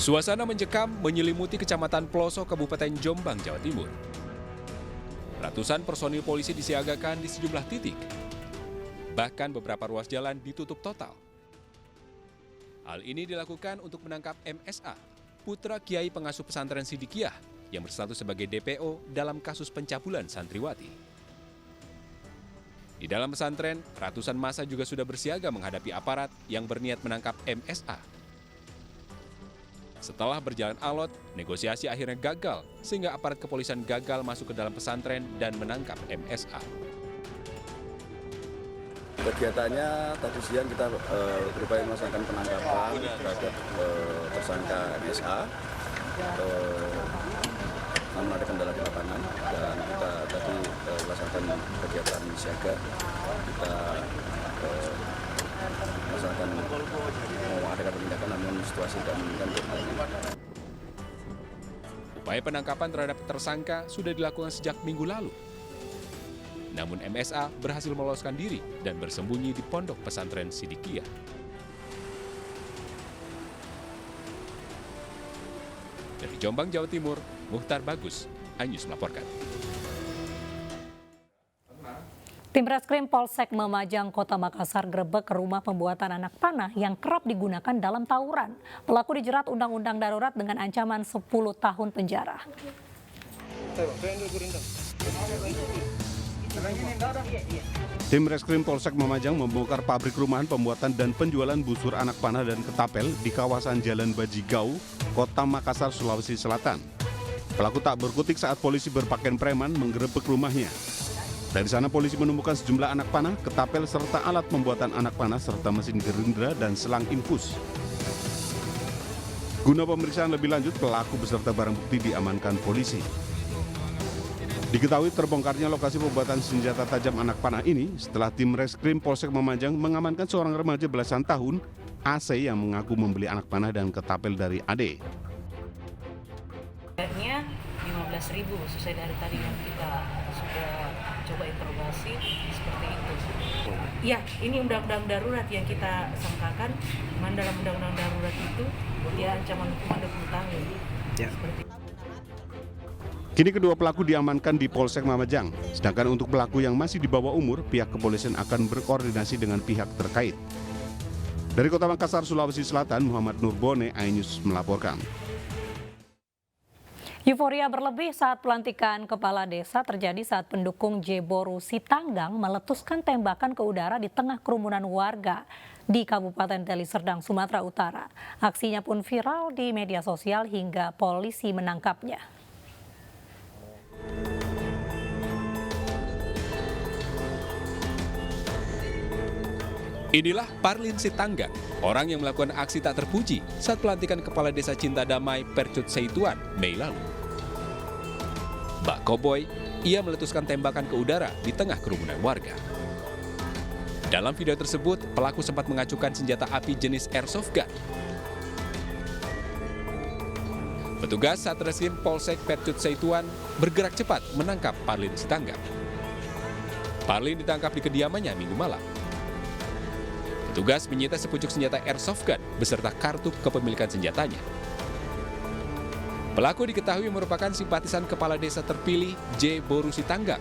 Suasana mencekam menyelimuti Kecamatan Ploso, Kabupaten Jombang, Jawa Timur. Ratusan personil polisi disiagakan di sejumlah titik. Bahkan beberapa ruas jalan ditutup total. Hal ini dilakukan untuk menangkap MSA, putra Kiai pengasuh pesantren Sidikiyah yang berstatus sebagai DPO dalam kasus pencabulan santriwati. Di dalam pesantren, ratusan massa juga sudah bersiaga menghadapi aparat yang berniat menangkap MSA. Setelah berjalan alot, negosiasi akhirnya gagal sehingga aparat kepolisian gagal masuk ke dalam pesantren dan menangkap MSA. Kegiatannya tadi siang kita berupaya melaksanakan penangkapan terhadap tersangka MSA. Namun ada kendala di lapangan dan kita tadi melaksanakan kegiatan siaga. Kita melaksanakan mengadakan penindakan namun situasi tidak memungkinkan. Upaya penangkapan terhadap tersangka sudah dilakukan sejak minggu lalu. Namun MSA berhasil meloloskan diri dan bersembunyi di pondok pesantren Sidikiyah. Dari Jombang, Jawa Timur, Muhtar Bagus, iNews melaporkan. Tim Reskrim Polsek Mamajang, Kota Makassar gerebek rumah pembuatan anak panah yang kerap digunakan dalam tawuran. Pelaku dijerat Undang-Undang Darurat dengan ancaman 10 tahun penjara. Tim Reskrim Polsek Mamajang membongkar pabrik rumahan pembuatan dan penjualan busur anak panah dan ketapel di kawasan Jalan Bajigau, Kota Makassar, Sulawesi Selatan. Pelaku tak berkutik saat polisi berpakaian preman menggerebek rumahnya. Dari sana polisi menemukan sejumlah anak panah, ketapel, serta alat pembuatan anak panah serta mesin gerindra dan selang infus. Guna pemeriksaan lebih lanjut, pelaku beserta barang bukti diamankan polisi. Diketahui terbongkarnya lokasi pembuatan senjata tajam anak panah ini setelah tim Reskrim Polsek Mamajang mengamankan seorang remaja belasan tahun, AC, yang mengaku membeli anak panah dan ketapel dari AD. Harganya 15.000 sesuai dari tadi yang kita sudah coba interogasi seperti itu. Ya, ini undang-undang darurat yang kita sangkakan. Dalam undang-undang darurat itu dia ancaman hukuman 20 tahun. Ya. Seperti itu. Kini kedua pelaku diamankan di Polsek Mamajang. Sedangkan untuk pelaku yang masih di bawah umur, pihak kepolisian akan berkoordinasi dengan pihak terkait. Dari Kota Makassar, Sulawesi Selatan, Muhammad Nurbone, iNews melaporkan. Euforia berlebih saat pelantikan kepala desa terjadi saat pendukung Jeboru Sitanggang meletuskan tembakan ke udara di tengah kerumunan warga di Kabupaten Deli Serdang, Sumatera Utara. Aksinya pun viral di media sosial hingga polisi menangkapnya. Inilah Parlin Sitanggang, orang yang melakukan aksi tak terpuji saat pelantikan Kepala Desa Cinta Damai Percut Seituan Mei lalu. Bak Koboy, ia meletuskan tembakan ke udara di tengah kerumunan warga. Dalam video tersebut, pelaku sempat mengacukan senjata api jenis airsoft gun. Petugas Satreskrim Polsek Percut Seituan bergerak cepat menangkap Parlin Sitanggang. Parlin ditangkap di kediamannya Minggu malam. Petugas menyita sepucuk senjata airsoft gun beserta kartu kepemilikan senjatanya. Pelaku diketahui merupakan simpatisan kepala desa terpilih Jeboru Sitanggang.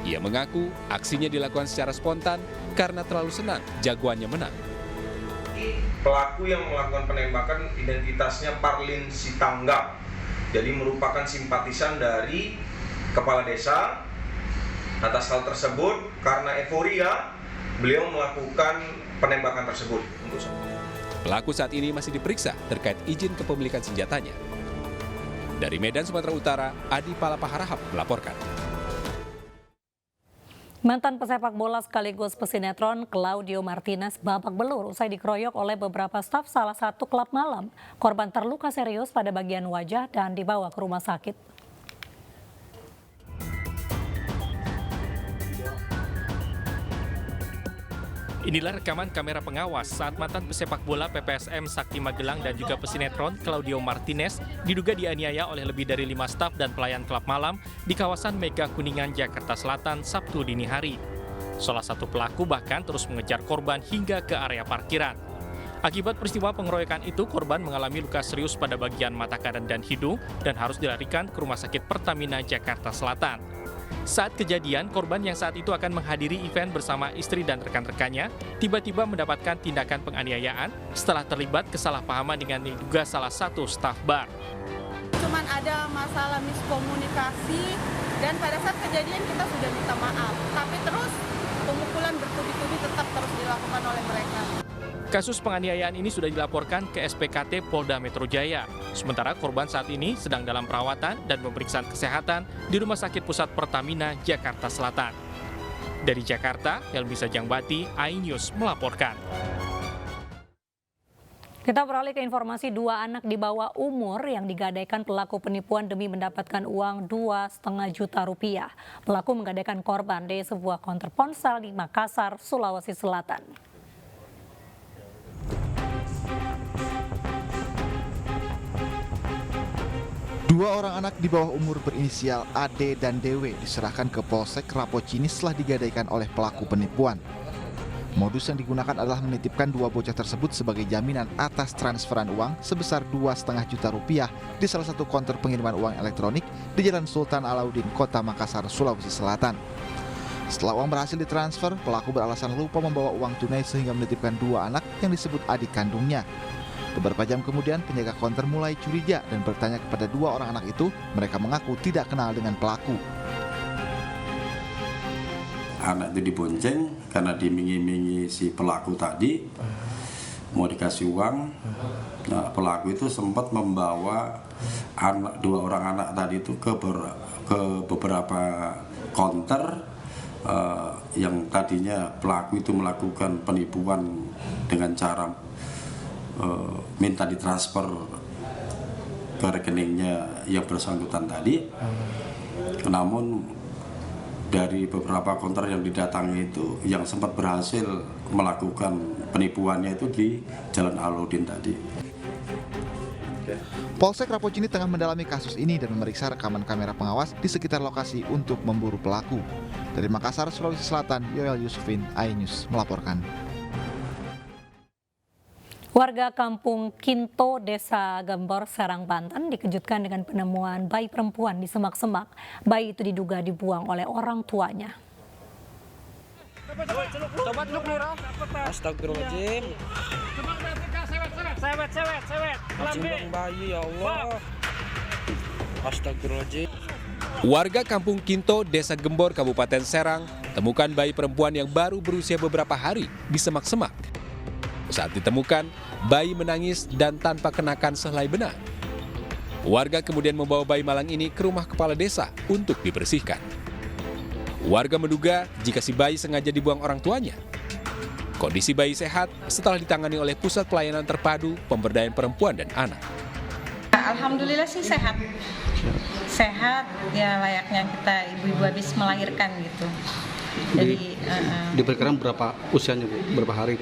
Ia mengaku aksinya dilakukan secara spontan karena terlalu senang jagoannya menang. Pelaku yang melakukan penembakan identitasnya Parlin Sitanggang. Jadi merupakan simpatisan dari kepala desa. Atas hal tersebut, karena euforia, beliau melakukan penembakan tersebut. Pelaku saat ini masih diperiksa terkait izin kepemilikan senjatanya. Dari Medan, Sumatera Utara, Adi Palapaharahap melaporkan. Mantan pesepak bola sekaligus pesinetron Claudio Martinez babak belur usai dikeroyok oleh beberapa staf salah satu klub malam. Korban terluka serius pada bagian wajah dan dibawa ke rumah sakit. Inilah rekaman kamera pengawas saat mantan pesepak bola PPSM Sakti Magelang dan juga pesinetron Claudio Martinez diduga dianiaya oleh lebih dari 5 staf dan pelayan klub malam di kawasan Mega Kuningan, Jakarta Selatan, Sabtu dini hari. Salah satu pelaku bahkan terus mengejar korban hingga ke area parkiran. Akibat peristiwa pengeroyokan itu, korban mengalami luka serius pada bagian mata kanan dan hidung dan harus dilarikan ke Rumah Sakit Pertamina Jakarta Selatan. Saat kejadian, korban yang saat itu akan menghadiri event bersama istri dan rekan-rekannya tiba-tiba mendapatkan tindakan penganiayaan setelah terlibat kesalahpahaman dengan diduga salah satu staf bar. Cuman ada masalah miskomunikasi dan pada saat kejadian kita sudah minta maaf. Tapi terus pemukulan bertubi-tubi tetap terus dilakukan oleh mereka. Kasus penganiayaan ini sudah dilaporkan ke SPKT Polda Metro Jaya. Sementara korban saat ini sedang dalam perawatan dan pemeriksaan kesehatan di Rumah Sakit Pusat Pertamina Jakarta Selatan. Dari Jakarta, Helmi Sajangbati, iNews melaporkan. Kita beralih ke informasi 2 anak di bawah umur yang digadaikan pelaku penipuan demi mendapatkan uang 2,5 juta rupiah. Pelaku menggadaikan korban di sebuah konter ponsel di Makassar, Sulawesi Selatan. Dua orang anak di bawah umur berinisial AD dan DW diserahkan ke Polsek Rapocini setelah digadaikan oleh pelaku penipuan. Modus yang digunakan adalah menitipkan 2 bocah tersebut sebagai jaminan atas transferan uang sebesar 2,5 juta rupiah di salah satu konter pengiriman uang elektronik di Jalan Sultan Alauddin, Kota Makassar, Sulawesi Selatan. Setelah uang berhasil ditransfer, pelaku beralasan lupa membawa uang tunai sehingga menitipkan 2 anak yang disebut adik kandungnya. Beberapa jam kemudian, penjaga konter mulai curiga dan bertanya kepada 2 orang anak itu. Mereka mengaku tidak kenal dengan pelaku. Anak itu dibonceng karena dimingi-mingi si pelaku tadi, mau dikasih uang. Nah, pelaku itu sempat membawa 2 orang anak tadi itu ke beberapa konter yang tadinya pelaku itu melakukan penipuan dengan cara minta ditransfer ke rekeningnya yang bersangkutan tadi. Namun dari beberapa konter yang didatangi itu yang sempat berhasil melakukan penipuannya itu di Jalan Alauddin tadi. Polsek Rapocini tengah mendalami kasus ini dan memeriksa rekaman kamera pengawas di sekitar lokasi untuk memburu pelaku. Dari Makassar, Sulawesi Selatan, Yoel Yusufin, iNews melaporkan. Warga kampung Kinto, Desa Gembor, Serang, Banten dikejutkan dengan penemuan bayi perempuan di semak-semak. Bayi itu diduga dibuang oleh orang tuanya. Astagfirullahaladzim. Cimbang bayi, ya Allah. Astagfirullahaladzim. Warga kampung Kinto, Desa Gembor, Kabupaten Serang, temukan bayi perempuan yang baru berusia beberapa hari di semak-semak. Saat ditemukan, bayi menangis dan tanpa kenakan sehelai benang. Warga kemudian membawa bayi malang ini ke rumah kepala desa untuk dibersihkan. Warga menduga jika si bayi sengaja dibuang orang tuanya. Kondisi bayi sehat setelah ditangani oleh Pusat Pelayanan Terpadu Pemberdayaan Perempuan dan Anak. Alhamdulillah sih sehat. Sehat, ya layaknya kita ibu-ibu habis melahirkan gitu. Jadi diperkirakan berapa usianya, Bu? Berapa hari?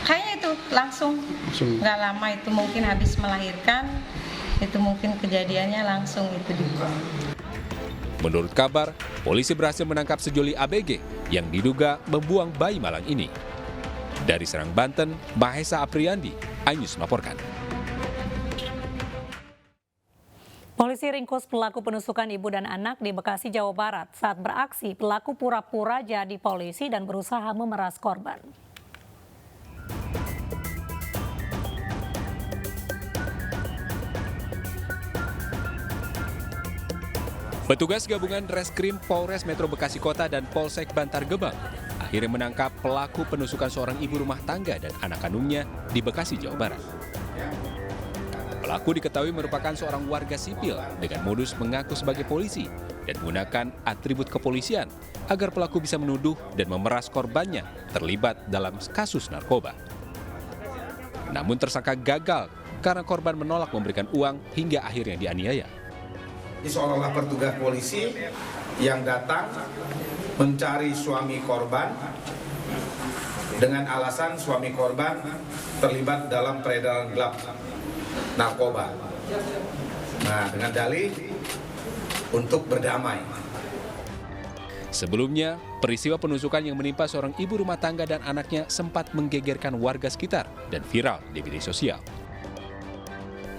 Kayaknya itu langsung. Nggak lama itu, mungkin habis melahirkan, itu mungkin kejadiannya langsung itu dibuang. Menurut kabar, polisi berhasil menangkap sejoli ABG yang diduga membuang bayi malang ini. Dari Serang, Banten, Mahesa Apriandi, iNews melaporkan. Polisi ringkus pelaku penusukan ibu dan anak di Bekasi, Jawa Barat. Saat beraksi, pelaku pura-pura jadi polisi dan berusaha memeras korban. Petugas gabungan Reskrim Polres Metro Bekasi Kota dan Polsek Bantar Gebang akhirnya menangkap pelaku penusukan seorang ibu rumah tangga dan anak kandungnya di Bekasi, Jawa Barat. Pelaku diketahui merupakan seorang warga sipil dengan modus mengaku sebagai polisi dan menggunakan atribut kepolisian agar pelaku bisa menuduh dan memeras korbannya terlibat dalam kasus narkoba. Namun tersangka gagal karena korban menolak memberikan uang hingga akhirnya dianiaya. Seolah-olah petugas polisi yang datang mencari suami korban dengan alasan suami korban terlibat dalam peredaran gelap narkoba. Nah, dengan dalih untuk berdamai. Sebelumnya, peristiwa penusukan yang menimpa seorang ibu rumah tangga dan anaknya sempat menggegerkan warga sekitar dan viral di media sosial.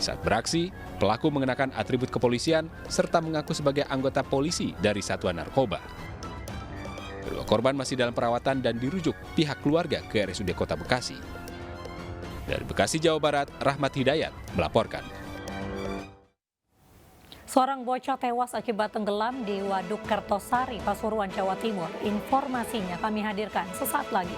Saat beraksi, pelaku mengenakan atribut kepolisian serta mengaku sebagai anggota polisi dari Satuan Narkoba. Kedua korban masih dalam perawatan dan dirujuk pihak keluarga ke RSUD Kota Bekasi. Dari Bekasi, Jawa Barat, Rahmat Hidayat melaporkan. Seorang bocah tewas akibat tenggelam di Waduk Kertosari, Pasuruan, Jawa Timur. Informasinya kami hadirkan sesaat lagi.